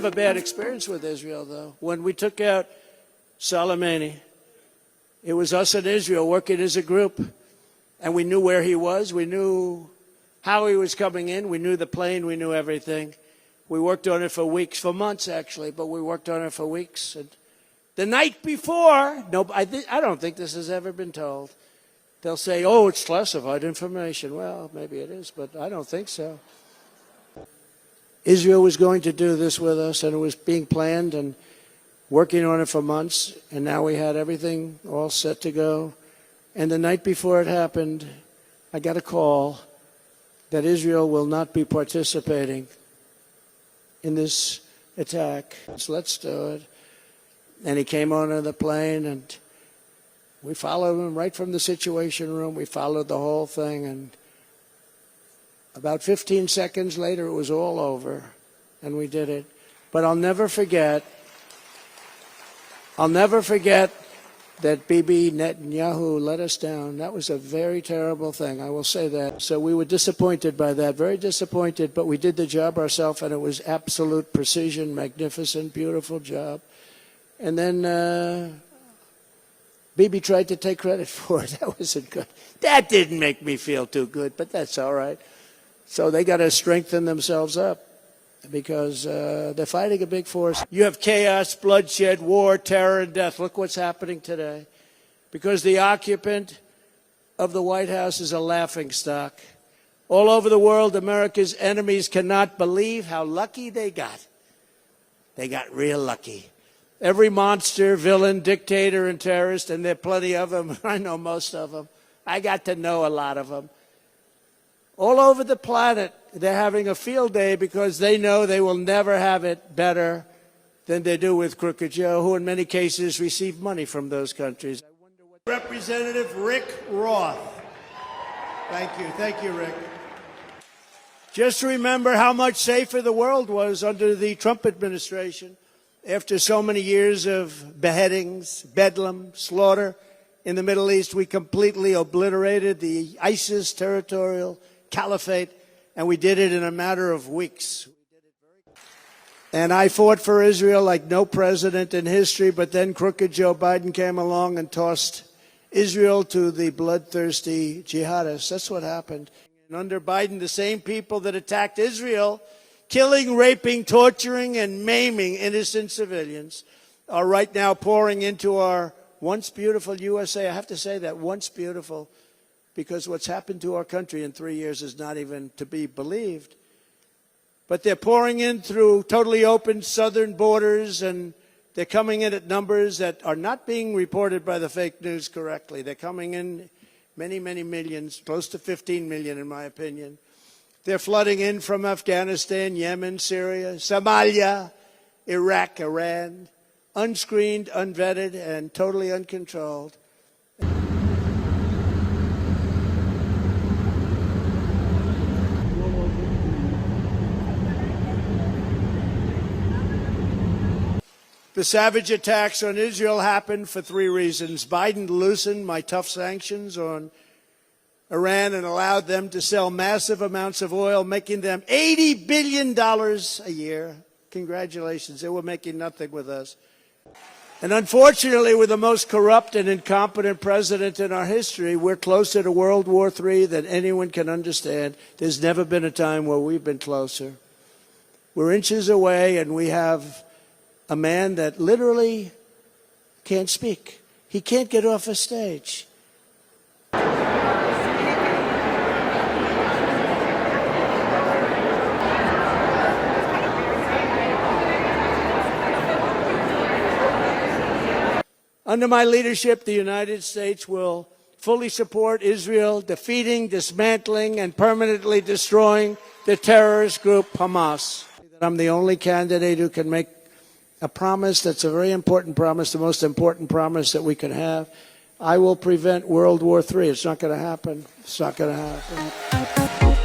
have a bad experience with Israel, though. When we took out Soleimani, it was us and Israel working as a group, and we knew where he was. We knew how he was coming in. We knew the plane. We knew everything. We worked on it for weeks, for months, actually, but we worked on it for weeks. And the night before, I don't think this has ever been told. They'll say, oh, it's classified information. Well, maybe it is, but I don't think so. Israel was going to do this with us, and it was being planned and working on it for months, and now we had everything all set to go. And the night before it happened, I got a call that Israel will not be participating in this attack. So let's do it. And he came onto the plane, and we followed him right from the Situation Room. We followed the whole thing, and about 15 seconds later, it was all over, and we did it. But I'll never forget that Bibi Netanyahu let us down. That was a very terrible thing, I will say that. So we were disappointed by that, very disappointed, but we did the job ourselves, and it was absolute precision, magnificent, beautiful job. And then Bibi tried to take credit for it. That wasn't good. That didn't make me feel too good, but that's all right. So they got to strengthen themselves up because they're fighting a big force. You have chaos, bloodshed, war, terror, and death. Look what's happening today. Because the occupant of the White House is a laughingstock. All over the world, America's enemies cannot believe how lucky they got. They got real lucky. Every monster, villain, dictator, and terrorist, and there are plenty of them. I know most of them. I got to know a lot of them. All over the planet, they're having a field day because they know they will never have it better than they do with Crooked Joe, who in many cases receive money from those countries. I wonder what Representative Rick Roth. Thank you, Rick. Just remember how much safer the world was under the Trump administration. After so many years of beheadings, bedlam, slaughter in the Middle East, we completely obliterated the ISIS territorial caliphate, and we did it in a matter of weeks. And I fought for Israel like no president in history, but then Crooked Joe Biden came along and tossed Israel to the bloodthirsty jihadists. That's what happened. And under Biden, the same people that attacked Israel, killing, raping, torturing, and maiming innocent civilians, are right now pouring into our once beautiful USA. I have to say that, once beautiful, because what's happened to our country in 3 years is not even to be believed. But they're pouring in through totally open southern borders, and they're coming in at numbers that are not being reported by the fake news correctly. They're coming in many, many millions, close to 15 million in my opinion. They're flooding in from Afghanistan, Yemen, Syria, Somalia, Iraq, Iran, unscreened, unvetted, and totally uncontrolled. The savage attacks on Israel happened for 3 reasons. Biden loosened my tough sanctions on Iran and allowed them to sell massive amounts of oil, making them $80 billion a year. Congratulations. They were making nothing with us. And unfortunately, with the most corrupt and incompetent president in our history, we're closer to World War III than anyone can understand. There's never been a time where we've been closer. We're inches away, and we have a man that literally can't speak. He can't get off a stage. Under my leadership, the United States will fully support Israel defeating, dismantling, and permanently destroying the terrorist group Hamas. I'm the only candidate who can make a promise that's a very important promise, the most important promise that we can have. I will prevent World War III. It's not going to happen. It's not going to happen.